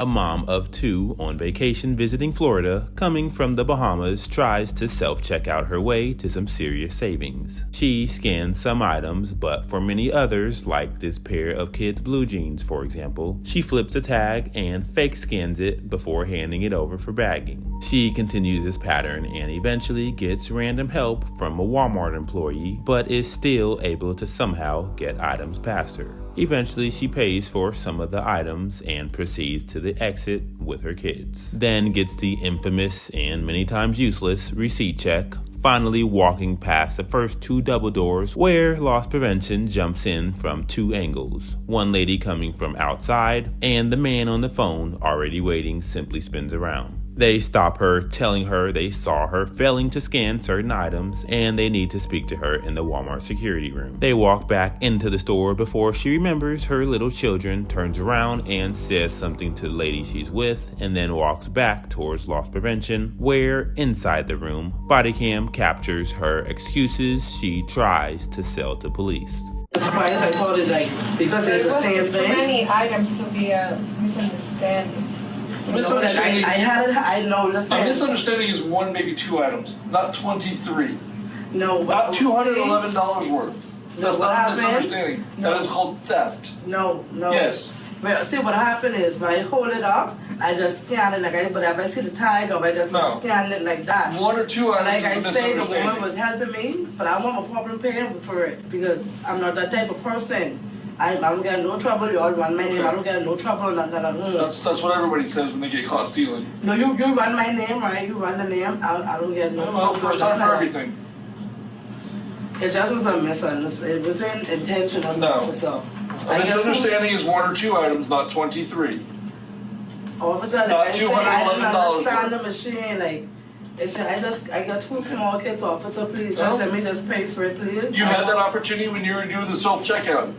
A mom of two on vacation visiting Florida, coming from the Bahamas, tries to self-check out her way to some serious savings. She scans some items, but for many others, like this pair of kids' blue jeans for example, she flips a tag and fake scans it before handing it over for bagging. She continues this pattern and eventually gets random help from a Walmart employee, but is still able to somehow get items past her. Eventually, she pays for some of the items and proceeds to the exit with her kids. Then gets the infamous and many times useless receipt check, finally walking past the first two double doors where loss prevention jumps in from two angles. One lady coming from outside and the man on the phone already waiting simply spins around. They stop her, telling her they saw her failing to scan certain items and they need to speak to her in the Walmart security room. They walk back into the store before she remembers her little children, turns around and says something to the lady she's with, and then walks back towards loss prevention, where inside the room, Bodycam captures her excuses she tries to sell to police. I told it because it's the same thing. Too many items to be a misunderstanding. Misunderstanding. I know. Listen. A misunderstanding is one, maybe two items, not 23. No, not $211 worth. That's not a misunderstanding. No. That is called theft. No. Yes. Well, see what happened is when I hold it up, I just scan it like anybody. If I see the tag up, I just scan it like that. One or two items like is a I say, the misunderstanding. woman was helping me, but I want my problem paying for it because I'm not that type of person. I don't get no trouble. You all run my name. I don't get no trouble. That's what everybody says when they get caught stealing. No, you run my name, right? You run the name. I don't get no trouble. First time for everything. It just was a misunderstanding. It wasn't intentional. No. So, a misunderstanding is one or two items, not 23. Officer, like not I say, I didn't $211 understand the machine. Like, I got two small kids, officer. Please, just let me just pay for it, please. You had that opportunity when you were doing the self-checkout.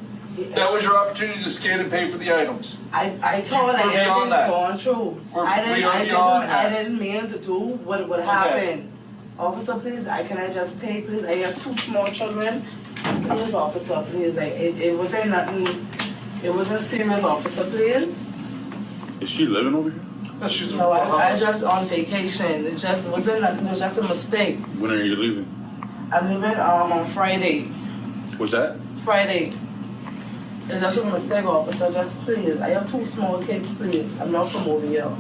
That was your opportunity to scan and pay for the items. I told like everything going through. I didn't mean to do what would happen. Officer, please, can I just pay, please? I have two small children. Please, officer, please. It wasn't nothing. It wasn't serious, officer, please. Is she living over here? No, I just on vacation. It just wasn't nothing. It was just a mistake. When are you leaving? I'm leaving on Friday. What's that? Friday. It's just a mistake, officer. Just please. I have two small kids, please. I'm not from over here.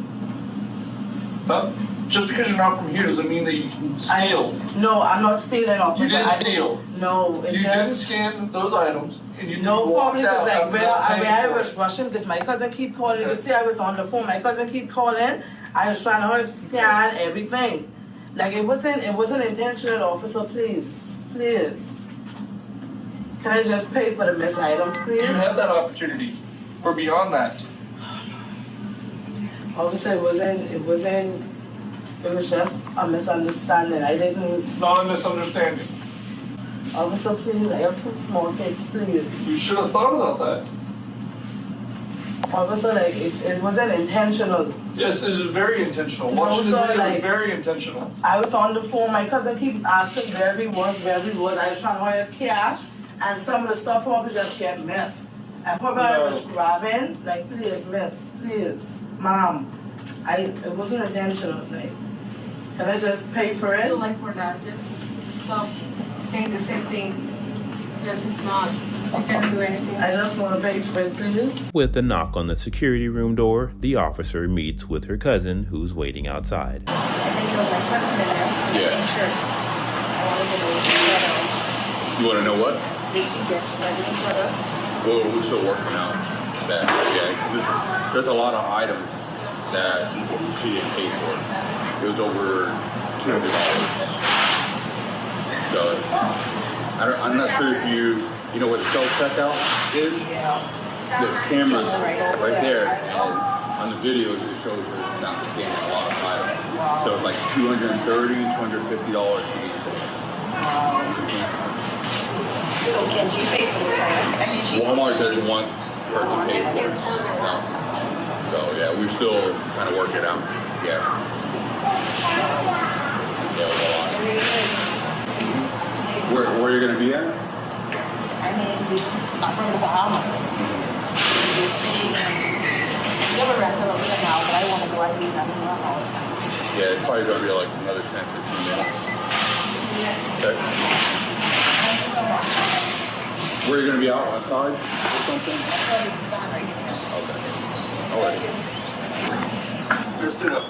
Just because you're not from here doesn't mean that you can steal. No, I'm not stealing, officer. You didn't steal. No, you didn't scan those items. And you probably out because I was rushing because my cousin keep calling. You see, I was on the phone. My cousin keep calling. I was trying to help scan everything. Like it wasn't intentional, officer. Please. Can I just pay for the missed items, please? You had that opportunity. Or beyond that. Officer, it was just a misunderstanding. It's not a misunderstanding. Officer, please, I have two small kids, please. You should have thought about that. Officer, it wasn't intentional. Yes, it was very intentional. Watching the video was very intentional. I was on the phone. My cousin keeps asking where we was. I was trying to have cash, and some of the stuff probably just get missed. And probably I was grabbing, please, miss, please, mom. It wasn't intentional, Can I just pay for it? So we're not just stop saying the same thing. Because it's not. You can't do anything. I just want to pay for it, please. With a knock on the security room door, the officer meets with her cousin who's waiting outside. I think it was my cousin in there. Yeah. Sure. I wanted to know You want to know what? did she get everything set up? Well, we're still working out that. Yeah, there's a lot of items that she didn't pay for. It was over $200. So I'm not sure if you know what the self-checkout is. The camera's right there, and on the videos it shows her not scanning a lot of items. So it's like $230, $250 she needs. So can she pay for it? Walmart doesn't want her to pay for it. No. So yeah, we're still trying to work it out. Yeah. Yeah, it was a lot. Where are you gonna be at? I mean, I'm from the Bahamas. have a rental over there now, but I want to go. I need nothing around all the time. Yeah, it's probably gonna be like another 10, 15 minutes. Okay. Where are you gonna be out outside or something? Okay. All right. Just stand up.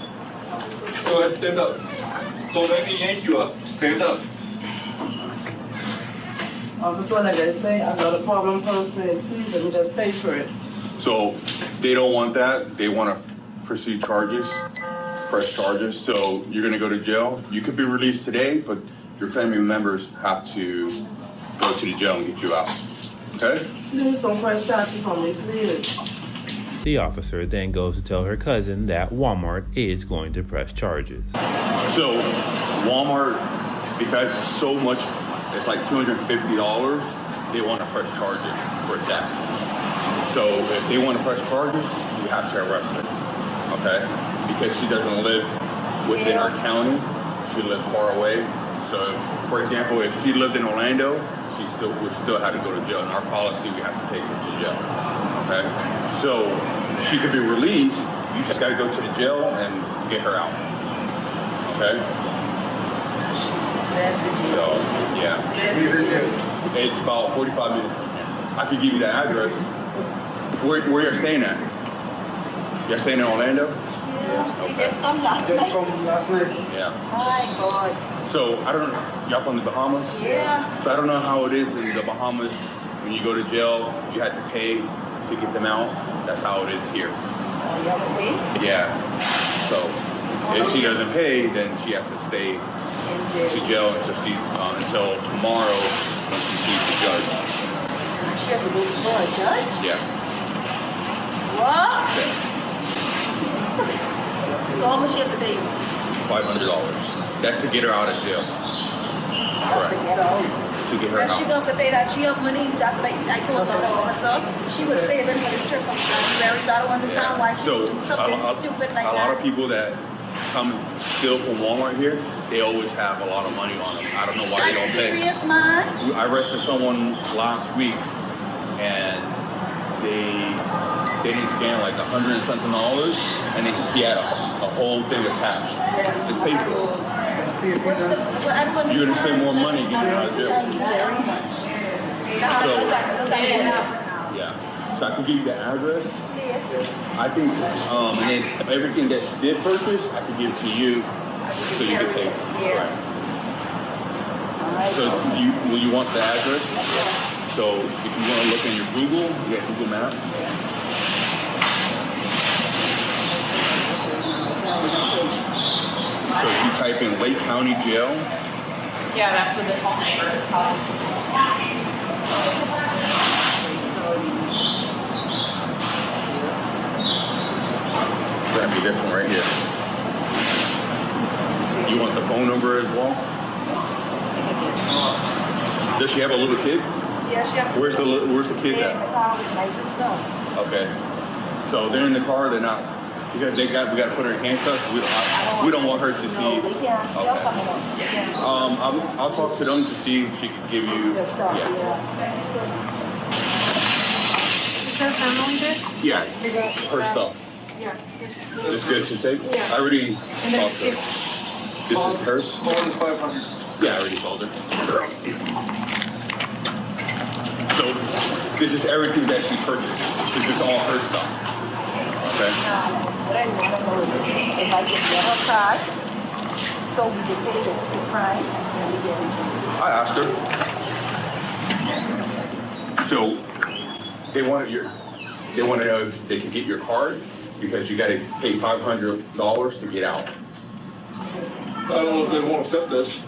Go ahead, stand up. Don't let me yank you up. Stand up. Officer, like I say, I'm not a problem person. Please let me just pay for it. So they don't want that. They want to pursue charges, press charges. So you're gonna go to jail. You could be released today, but your family members have to go to the jail and get you out. Okay? Please don't press charges on me, please. The officer then goes to tell her cousin that Walmart is going to press charges. So Walmart, because it's so much, it's like $250, they want to press charges for that. So if they want to press charges, you have to arrest her, okay? Because she doesn't live within our county, she lives far away. So for example, if she lived in Orlando, we still had to go to jail. In our policy, we have to take her to jail, okay? So she could be released, you just gotta go to the jail and get her out, okay? So, yeah. It's about 45 minutes from here. I could give you the address. Where you're staying at? You're staying in Orlando? Yeah, it just come last night. Yeah. My God. So, I don't know, y'all from the Bahamas? Yeah. So I don't know how it is in the Bahamas. When you go to jail, you have to pay to get them out. That's how it is here. You have to pay? Yeah. So if she doesn't pay, then she has to stay to jail until tomorrow when she sees the judge. She has to go before a judge? Yeah. What? So how much she have to pay? $500. That's to get her out of jail. To get out. To get her If she out. don't have to pay that, she have money. That's like I told her also. She was saving for the circumstance. So I don't understand why she So would do something stupid like a that. lot of people that come steal from Walmart here, they always have a lot of money on them. I don't know why they don't pay. Serious, man? I arrested someone last week, and they didn't scan like $100 and something, and he had a whole thing of cash. It's paid for. You're gonna spend more money getting out of jail. Thank you very much. So, yeah. So I can give you the address. I think, and then everything that she did purchase, I can give to you, so you can take it. Right. So will you want the address? So if you want to look in your Google, you got Google Maps. So if you type in Lake County Jail. Yeah, that's what the whole neighbor is called. That'd be this one right here. You want the phone number as well? Does she have a little kid? Yeah, she have Where's the kids in the at? car with license done. Okay. So they're in the car. They're not because we got to put her in handcuffs. We don't want her to see. No, they can't. They'll Okay. come along. They can't. I'll talk to them to see if she can give you. The stuff, Yeah. Is that family there? Yeah. Her stuff. Yeah. It's good to take. Yeah. I already And then talked to her. This is hers. More than 500. Yeah, I already told her. So this is everything that she purchased. This is all her stuff. Okay. What I want to know is if I can get her card, so we can pay the crime and we get it. I asked her. So they want to know if they can get your card because you got to pay $500 to get out. I don't know if they won't accept this.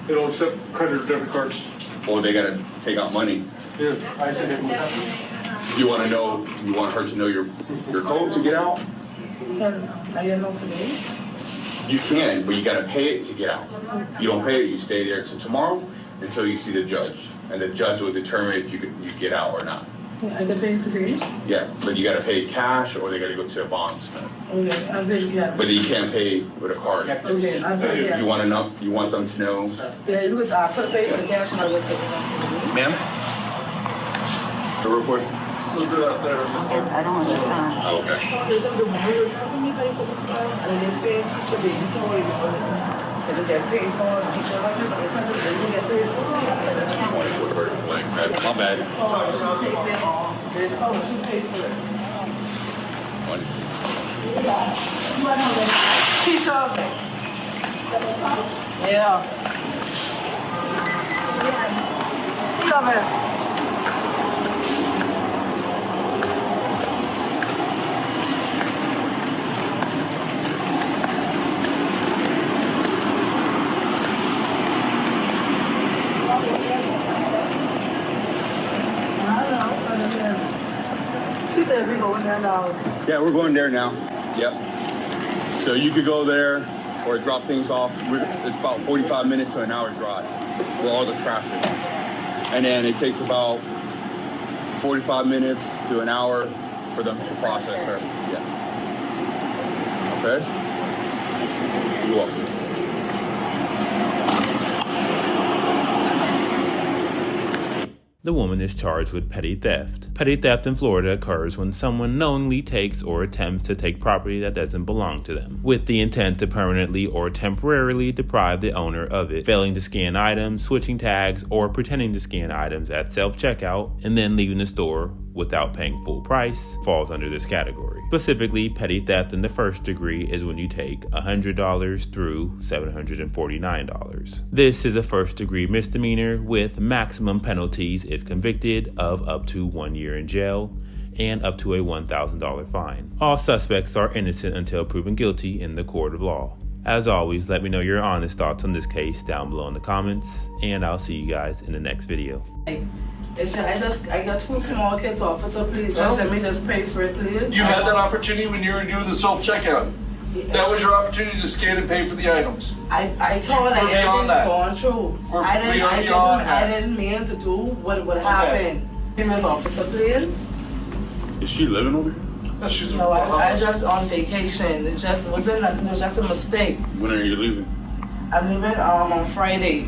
They don't accept credit or debit cards. Or they got to take out money. Yeah, I said they won't. You want her to know your code to get out? Are you know today? You can, but you got to pay it to get out. You don't pay it, you stay there till tomorrow until you see the judge, and the judge will determine if you get out or not. I can pay today? Yeah, but you got to pay cash or they got to go to a bondsman. Okay, I'll pay, yeah. But you can't pay with a card. Okay, I'll pay, yeah. You want them to know? Yeah, you was asked to pay for the cash and I was taking it. Ma'am? The report? still do that there. I don't understand. Oh, okay. The woman was helping me pay for the stuff, and they say teacher baby toys. Because they get paid for it, teacher like this, but they tell them they don't get paid for it. Like, my bad. Yeah. Come here. She said we going there now. Yeah, we're going there now. Yep. So you could go there or drop things off. It's about 45 minutes to an hour drive with all the traffic. And then it takes about 45 minutes to an hour for them to process her. Yeah. Okay? You're welcome. The woman is charged with petty theft. Petty theft in Florida occurs when someone knowingly takes or attempts to take property that doesn't belong to them, with the intent to permanently or temporarily deprive the owner of it, failing to scan items, switching tags, or pretending to scan items at self-checkout, and then leaving the store without paying full price falls under this category. Specifically, petty theft in the first degree is when you take $100 through $749. This is a first degree misdemeanor with maximum penalties if convicted of up to 1 year in jail and up to a $1,000 fine. All suspects are innocent until proven guilty in the court of law. As always, let me know your honest thoughts on this case down below in the comments, and I'll see you guys in the next video. I got 2 small kids, officer, please. Just let me just pay for it, please. You had that opportunity when you were doing the self-checkout. That was your opportunity to scan and pay for the items. I told We're beyond that. Going through. I didn't mean to do what would happen. Miss Officer, please. Is she living over here? No, she's No, I just on vacation. It was just a mistake. When are you leaving? I'm leaving on Friday.